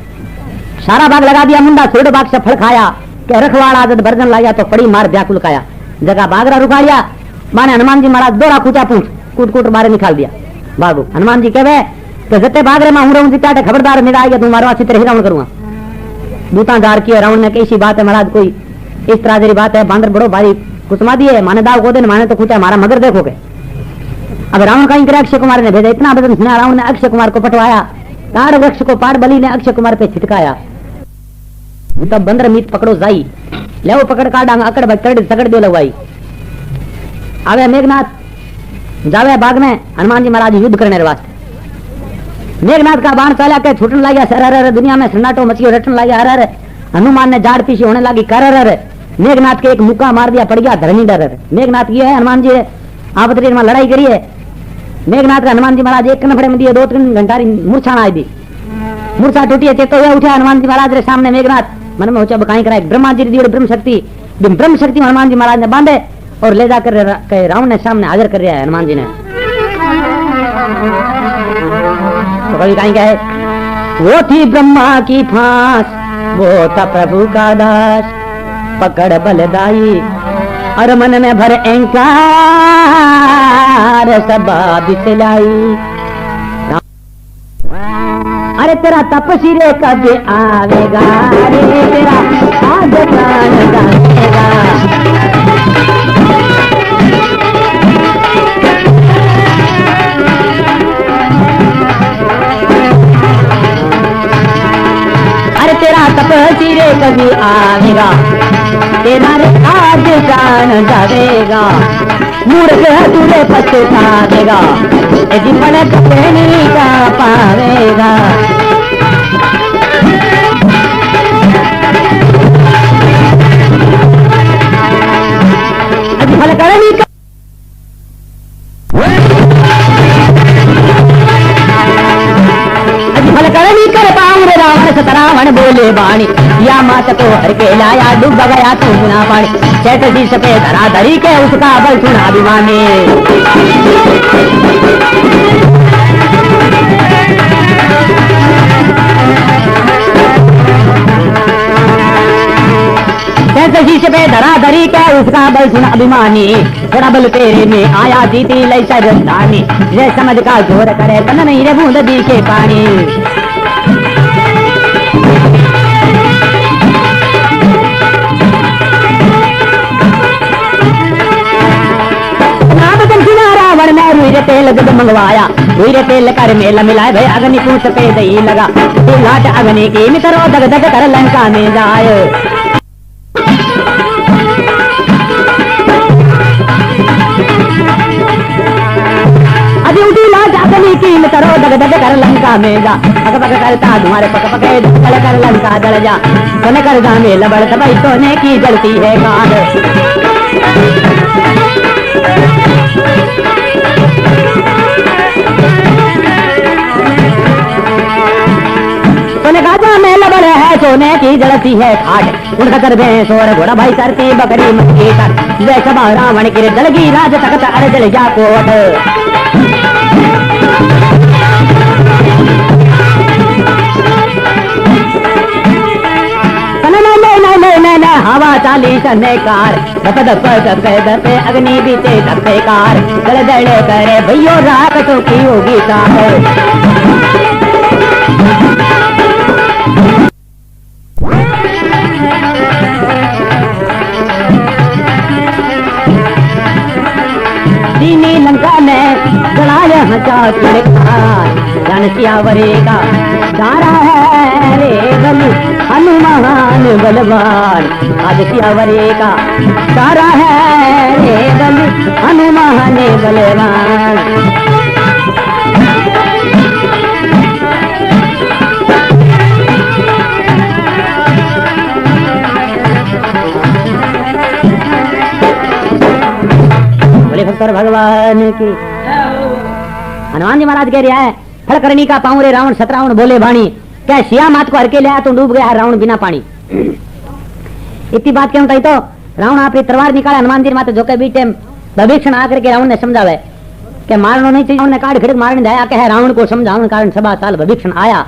सारा बाग लगा दिया मुंडा सुर बाग से फड़काया के रखवाड़ा जब बर्जन लाया तो पड़ी मार व्याकुल काया जगह बागरा रुका लिया माने हनुमान जी महाराज दौड़ा कूचा पूछ कूट कूट मारे निकाल दिया बागू हनुमान जी कहवे कि जते बागरे में हूं रहूं चाटे खबरदार मेरा आएगा तुम मारो अच्छी तरह रावण करूंगा दूता जार किया रावण में कैसी बात है महाराज कोई इस तरह जरी बात है बांदर बड़ो भारी कुसमा दिए माने दाव को दे माने तो कुछ हमारा मगर देखोगे अब रावण कहीं करे, अक्षय कुमार ने भेजा। इतना वचन सुना रावण ने अक्षय कुमार को पटवाया। ताड़ वृक्ष को पाड़ बलि ने अक्षय कुमार पे छिटकाया। तब बंदर मीत पकड़ो जाई, ले वो पकड़ का डांग अकड़ तकड़ दो लगवाई। आवे मेघनाथ जावे बाग में हनुमान जी महाराज युद्ध करने वास्ते। मेघनाथ का बाण चला के छूटने लगा, सर दुनिया में सन्नाटो मचियो रटने लगा। हर हनुमान ने जाड़ पीछे होने लगी, कर मेघनाथ के एक मुक्का मार दिया, पड़ गया धरनी डर। मेघनाथ की है हनुमान जी आपत्ति में लड़ाई करिए। मेघनाथ का हनुमान जी महाराज एक नफड़े में दिए, 2-3 घंटा मूर्छा आई दी। मूर्छा टूटी है, चेतो हुए उठे हनुमान जी महाराज रे सामने। मेघनाथ मन में ऊंचा बकाई कराए, ब्रह्मा जी दी ब्रह्म शक्ति हनुमान जी महाराज ने बांधे और ले जाकर रावण ने सामने हाजिर कर दिया है हनुमान जी ने। तो कभी कहीं क्या है, वो थी ब्रह्मा की फांस, वो था प्रभु का दास, पकड़ बलदाई और मन में भर अहंकार सबा बिसलाई। अरे तेरा तपसी रे कब आवेगा, रे तेरा आज प्राण जाएगा। अरे तेरा तपसी रे कभी आवेगा, तेरा रे आज प्राण जाएगा। मूर्ख तुझे पछता देगा, जीवन नहीं का पावेगा। फल करनी कर पाऊं रे रावण सतरावण बोले बाणी, या मात तो हर के लाया डूब गया तू बिना पानी। चैत सी सपे धरा धरी के उसका बल सुना अभिमानी। चैत सी सपे धरा धरी के उसका बल सुना अभिमानी। थोड़ा बल तेरे में आया जीती लई सरदानी, ये समझ का जोर करे तन नहीं रे बूंद दी के पानी। रावण ने रुई रे तेल दूध मंगवाया, रुई रे तेल कर मेल मिलाए भाई अग्नि पूछ पे दही लगा। लाट अग्नि की मित्रों दग दग कर लंका में जाए। अभी उठी लाट अग्नि की मित्रों दग दग कर लंका में जा। पक पक करता तुम्हारे पक पके जल कर लंका जल जा। सन कर जा में लबड़ भाई सोने की जलती है कार। में लबड़ है सोने की जलती है खाट। उनका कर भैंस और घोड़ा भाई करती बकरी मक्की कर। जय सभा रावण की जलगी राज तखत अरे जल जा कोट। हवा चाली सन्नेकार दपे अग्नि बीते दपे कार। जल जड़े करे भैयो रात तो की होगी साथ। दीनी लंका में गलाया जन सियावरे का सारा है रे बलि हनुमान बलवान। आज सियावरे का सारा है रे बलि हनुमान बलवान। भगवान की हनुमान जी महाराज कह रहा है, फल करनी का पाऊं रे रावण सतरावण बोले बाणी। क्या सिया मात को हरके लिया तो डूब गया रावण बिना पानी। इतनी बात क्यों कही तो रावण अपनी तलवार निकाले हनुमान जी माते जो के बीच विभीषण आकर के रावण ने समझावे कि मारना नहीं चाहिए। उन्होंने काट खड़क मारने जाया कहे रावण को समझाने कारण सभा साल विभीषण आया।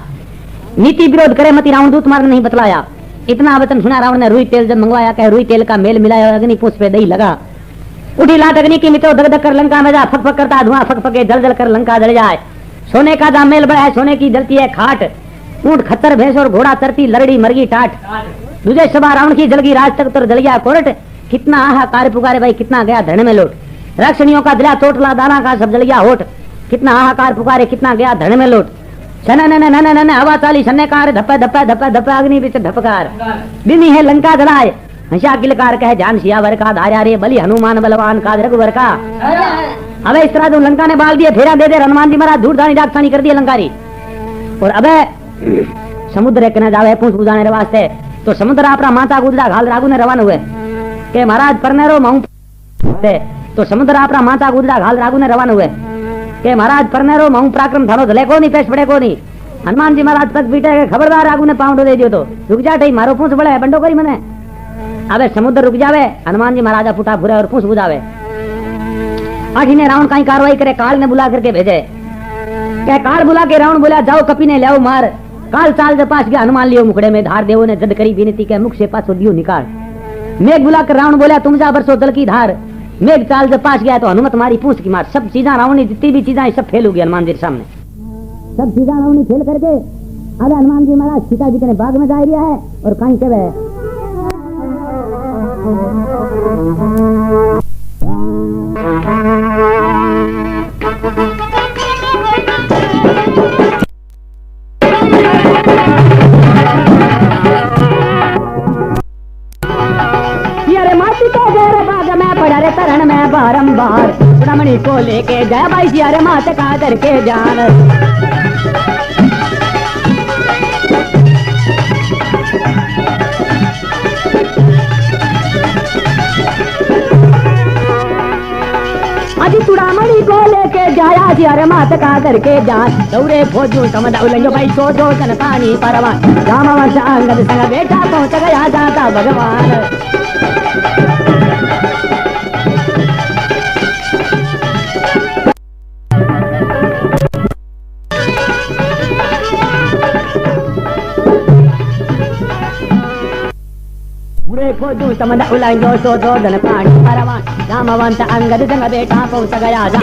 नीति विरोध करे मती रावण दूत मार्ग नहीं बतलाया। इतना वचन सुना रावण ने रुई तेल जब मंगवाया कहे रुई तेल का मेल मिलाया अग्नि पूछ पे दही लगा। उठी लाट अग्नि की मित्रों दग दग कर लंका में जा। फक फक करता धुआं फक फके जल जल कर लंका जल जाए। सोने का दामेल बड़ा है सोने की जलती है खाट। ऊंट खत्तर भैंस और घोड़ा तरती लरड़ी मरगी टाट। दूजे सभा रावण की जलगी राज तक तो जल गया कोरट। कितना हाहाकार पुकारे भाई कितना गया धन में लोट। रक्षणियों का दिला चोटला दाना का सब जल गया होठ, कितना हाहाकार पुकारे, कितना गया धड़ में लोट। शन हवा चाली शन्यकार, धप्पे धप्पे धप्पे धप्पे अग्नि बीच धपकार, दिनी है लंका जलाए, हंसा किलकार कहे जान सियावर का, धार्या रे बलि हनुमान बलवान का रघुवर का। अबे इस तरह तो लंका ने बाल दिए, फेरा दे दे हनुमान जी महाराज, धूड़ धानी डाकसानी कर दिए लंकारी। और अबे समुद्र के न जावे पूछ बुझाने वास्ते, तो समुद्र अपना माता गुजरा घाल रागू ने रवान हुए के महाराज परनेरो माऊ, तो समुद्र अपना माता गुजरा घाल रागू ने रवान हुए के महाराज परनेरो माऊ पराक्रम थानो धले को नहीं, पेश पड़े को नहीं। हनुमान जी महाराज तक बीटे खबरदार रागू ने पाउंड दे दियो, तो रुक जा ठई मारो पूछ बड़े बंडो करी मने। अबे समुद्र रुक जावे, हनुमान जी महाराजा फुटा फुरे और पूछ बुझावे। आठी ने रावण कहीं कार्रवाई करे, काल ने बुला करके भेजे, क्या काल बुला के रावण बोला जाओ कपी ने ले मार। काल चाल जब पास गया, हनुमान लियो मुखड़े में धार, देवो ने जद करी विनती के मुख से पासो दियो निकाल। मेघ बुला कर रावण बोला तुम जा बरसो जल की धार। मेघ चाल जब पास गया तो हनुमत मारी पूछ की मार। सब चीजा रावण ने जितनी भी चीजें सब फेल हो गई हनुमान जी के सामने, सब चीजा रावण ने फेल करके अब हनुमान जी महाराज सीता जी के बाग में जा रहा है और कहीं कहे तरण में बारंबार रमणी को लेके जय भाई जी अरे मात का करके जान। अजी चुड़ामणि को लेके जाया जी अरे मात का करके जान। दौड़े फौजू समझ उलझो भाई सो दो जन पानी परवान। रामवंश अंगद संग बेटा पहुंच गया जाता भगवान। फौजू समझ उलझो सो दो जन पानी परवान। रामवंश अंगद संग बेटा पहुंच गया जा।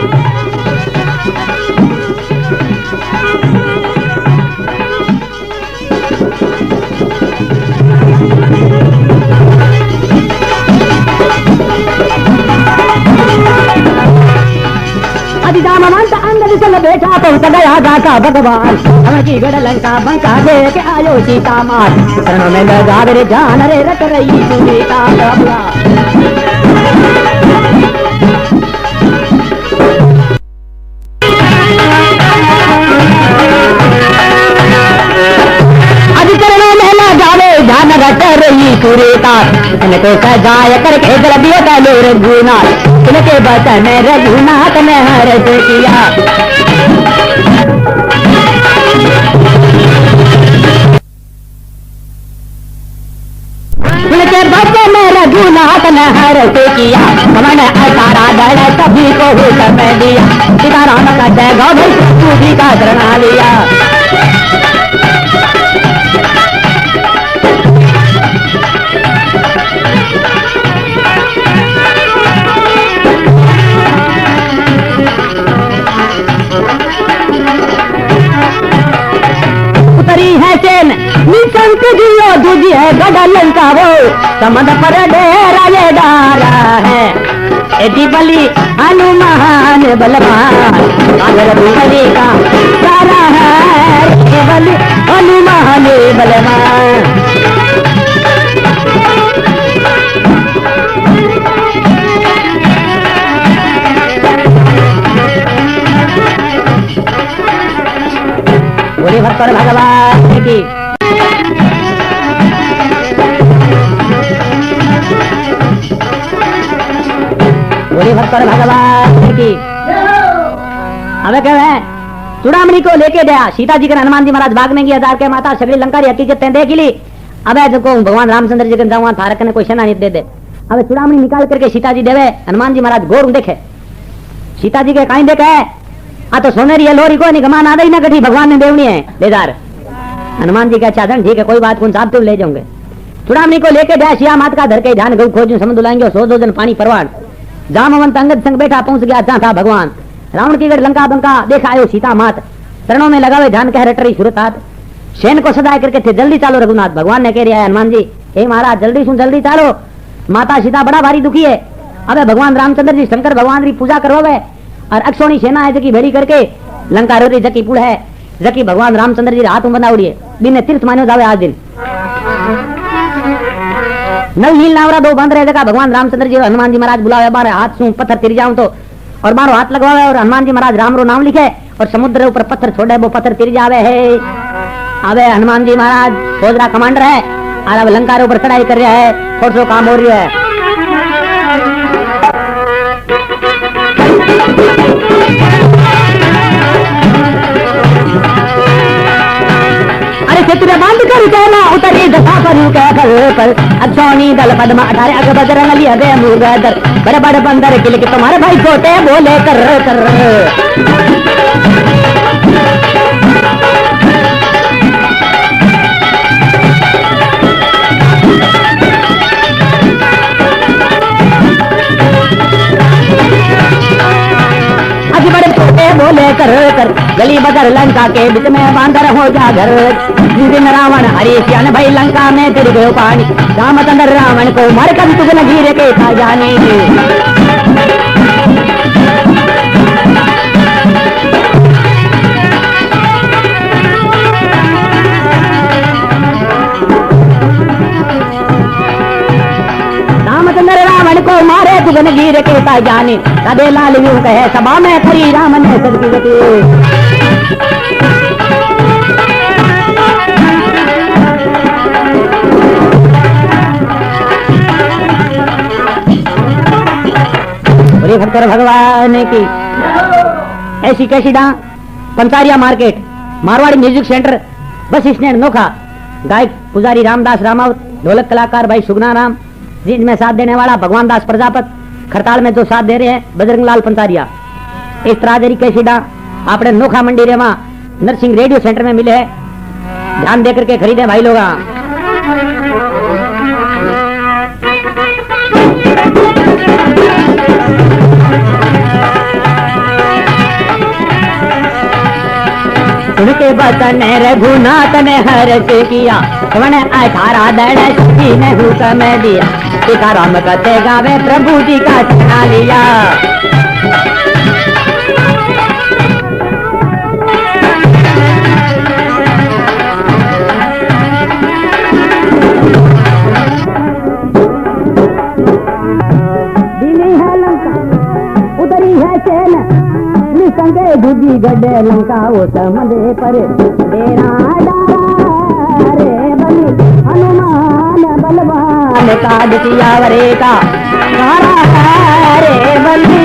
रामवंश अंगद संग बेटा पहुंच गया जाता भगवान। की गढ़ लंका बंका दे के आयो सीता मात। शरणों में लगा रे जान रे रट रही सीता बाबा। अभी चरणों में लगावे जान रट रही सुरेता। इनको सजाए करके जल दियो डालो रघुनाथ। इनके बचन रघुनाथ ने हर से किया। इनके बचन रघुनाथ ने हर से किया। हमने असारा दल सभी को हुक्म दिया। सीताराम का जय गौ तू भी का शरणा लिया। निशंक जियो दूजी है गड़ा लंका वो समझ पर डेरा ये डारा है। एटी बलि हनुमान बलवान अगर बलि का सारा है। बलि हनुमान बलवान। बोले भक्तर भगवान की। बोले भक्तर भगवान की। अब कहे चूड़ामणि को लेके गया सीता जी के हनुमान जी महाराज बाग में गया जार के माता सगड़ी लंका की हकीकत देख ली। अब जो भगवान रामचंद्र जी के जाऊँ थारक ने कोई सेना नहीं दे दे। अब चूड़ामणि निकाल करके सीता जी देवे हनुमान जी महाराज गौर देखे। सीता जी के कहीं देखे आ तो सोनेरी है लोरी को नहीं गमान आ गई ना कठी भगवान ने देवनी है बेदार। हनुमान जी का चादन ठीक है कोई बात कौन साहब तुम ले जाओगे। चूड़ामणि को लेके जाए सिया मात का धर के ध्यान गौ खोजू समुद्र लाएंगे सो दो जन पानी परवान। जामवंत अंगद संग बैठा पहुंच गया जहां था भगवान। रावण की गढ़ लंका बंका देखा आयो सीता मात। चरणों में लगावे ध्यान कह रटरी सुरतात। सेन को सदाए करके थे जल्दी चालो रघुनाथ। भगवान ने कह रहा है हनुमान जी हे महाराज जल्दी सुन जल्दी चालो। माता सीता बड़ा भारी दुखी है। अबे भगवान रामचंद्र जी शंकर भगवान री पूजा करवावे और अक्षोणी सेना है जकी भेड़ी करके लंका रोरी जकी पुड़ है जकी भगवान रामचंद्र जी हाथ में बना उड़ी है बिने तीर्थ मान्यो जावे आज दिन नल नील नावरा दो बंद रहे जगह भगवान रामचंद्र जी हनुमान जी महाराज बुलावे बारे हाथ सू पत्थर तिर जाऊं तो और बारो हाथ लगवावे और हनुमान जी महाराज राम रो नाम लिखे और समुद्र ऊपर पत्थर छोड़े वो पत्थर तिर जावे है। अबे हनुमान जी महाराज फौजरा कमांडर है और अब लंका रे ऊपर चढ़ाई कर रहा है थोड़ा सो काम हो रही है। अरे क्षेत्र बांध कर कहना उतरी दशा पर अक्षौणी दल पद्मा 18 अग बजरंग लिया दे मुगदर बड़े बड़े बंदर के लिए तुम्हारे भाई छोटे बोले कर बोले कर गली बदर लंका के बीच में बांदर हो जा घर जिस दिन रावण हरीश्यान भाई लंका में तिर गयो पानी रामचंद्र रावण को मर कर तुझ गिर के खा जाने रामचंद्र रावण को मारे तुझ गिर के खा जाने राधे लाल यूं कहे सभा में खरी राम ने सबकी गति भक्तर भगवान की ऐसी कैसी डा Pancharia market Marwari music centre bus stand Nokha गायक पुजारी रामदास रामावत ढोलक कलाकार भाई सुगना राम जिनमें साथ देने वाला भगवान दास प्रजापत खरताल में जो साथ दे रहे हैं बजरंग लाल पंचारिया। इस तरह कैसी डा आपने नोखा मंडी रे नरसिंह रेडियो सेंटर में मिले है ध्यान देकर के खरीदे भाई लोग। उनके बतन रघुनाथ ने हर्ष किया वन 18 दड़ ने हुक्म दिया सीता राम कहते गावे प्रभु जी का चना लिया। दिली है लंका उतरी है सेन निसंगे दूजी गड्ढे लंका वो समझे पर तेरा डारा रे बलि हनुमान बलवान का दिया वरे का रे बलि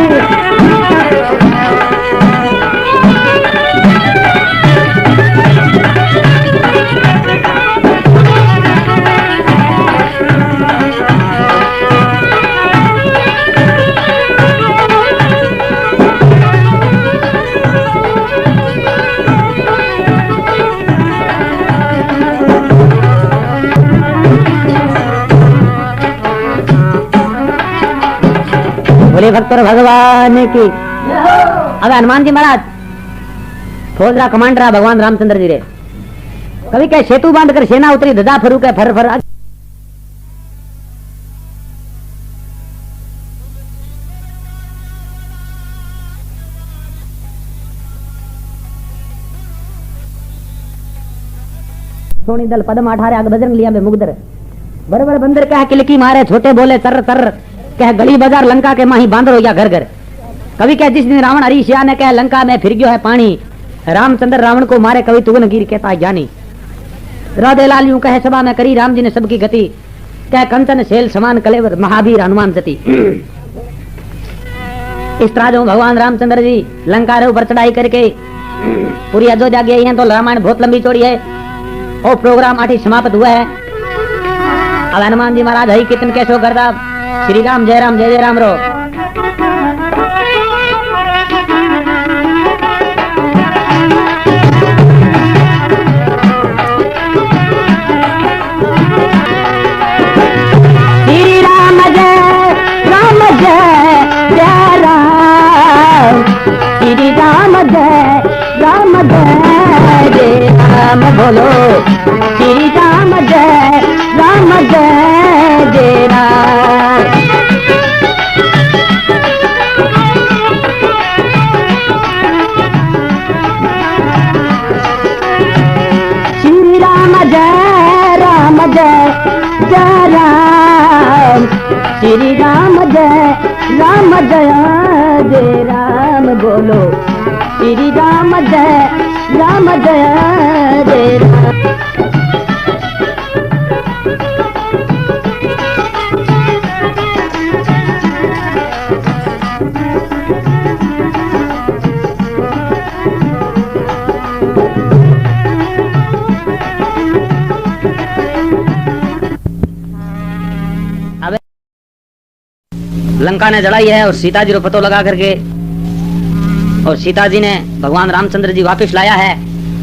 बोले भक्तर भगवान की। अब हनुमान जी महाराज फौजरा कमांडर भगवान रामचंद्र जी रे कभी क्या सेतु बांध कर सेना उतरी धजा फरू के फर फर सोनी दल पदम 18 आग बजरंग लिया में मुगदर बड़े बड़े बंदर क्या किलकी मारे छोटे बोले तर तर कह गली बाजार लंका के माही बांदर हो गया घर घर। कभी कह जिस दिन रावण हरीशिया ने कह लंका में फिर गयो है पानी रामचंद्र रावण को मारे कभी तुगन गिर कहता जानी राधे लाल यूं कहे सभा में करी राम जी ने सबकी गति कह कंचन सेल समान कलेवर महावीर हनुमान जति। इस तरह जो भगवान रामचंद्र जी लंका रे ऊपर चढ़ाई करके पूरी अयोध्या गए हैं तो रामायण बहुत लंबी चौड़ी है और प्रोग्राम आठी समाप्त हुआ है। अब हनुमान जी महाराज हई कीर्तन कैसो करता श्री राम जय राम रो श्री राम जय राम श्री राम जय राम बोलो श्री राम जय राम जय राम। श्री राम जय जय राम बोलो, श्री राम जय जय राम। लंका ने जलाई है और सीता जी को पतो लगा करके, और सीता जी ने भगवान रामचंद्र जी वापस लाया है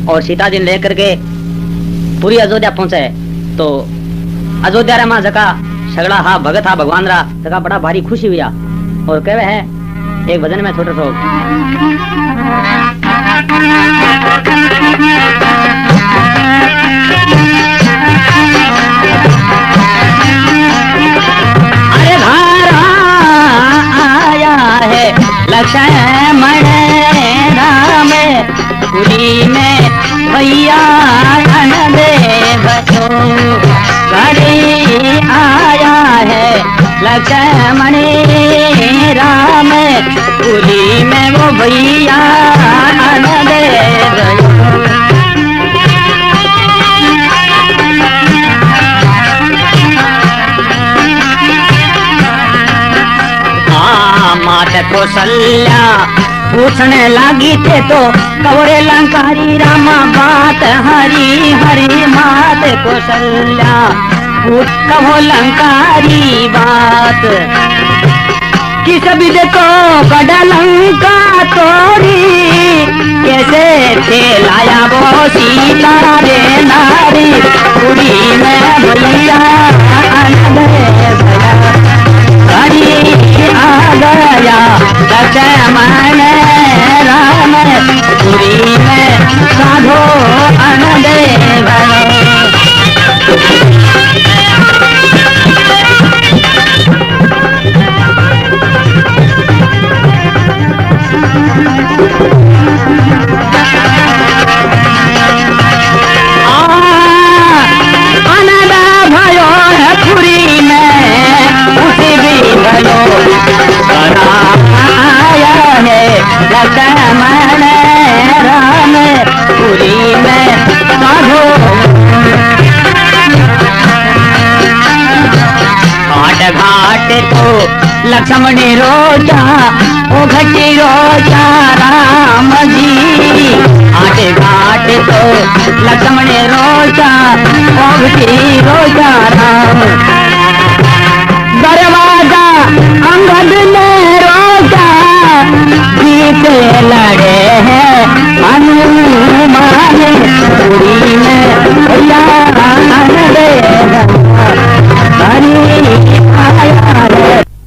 और सीता जी ने लेकर के पूरी अयोध्या पहुंचे। तो अयोध्या रे मां जका सगड़ा हा भगत हा भगवान रा जका बड़ा भारी खुशी हुआ और कहवे है एक भजन में छोटे सो लक्ष्मण राम पुरी में भैया देव तो घड़ी आया है। लक्ष्मण राम पुरी में वो भैया देव मात कौशल्या पूछने लगी थे तो कवरे लंकारी रामा बात हरी हरी। मात कौशल्या कहो लंकारी बात कि सभी देखो बड़ा लंका तोड़ी कैसे खेलाया वो सीता रे नारी पूरी में भैया आ गया लक्ष्मण राम पुरी में साधो अनदेव। लक्ष्मण राम पुरी में साधो घाट घाट तो लक्ष्मण रोजा ओ घटी रोजा राम जी। घाट घाट तो लक्ष्मण रोजा ओ घटी रोजा राम। दरवाजा अंगद ने रोजा जीत लड़े हैं हनुमान पुरी में भैया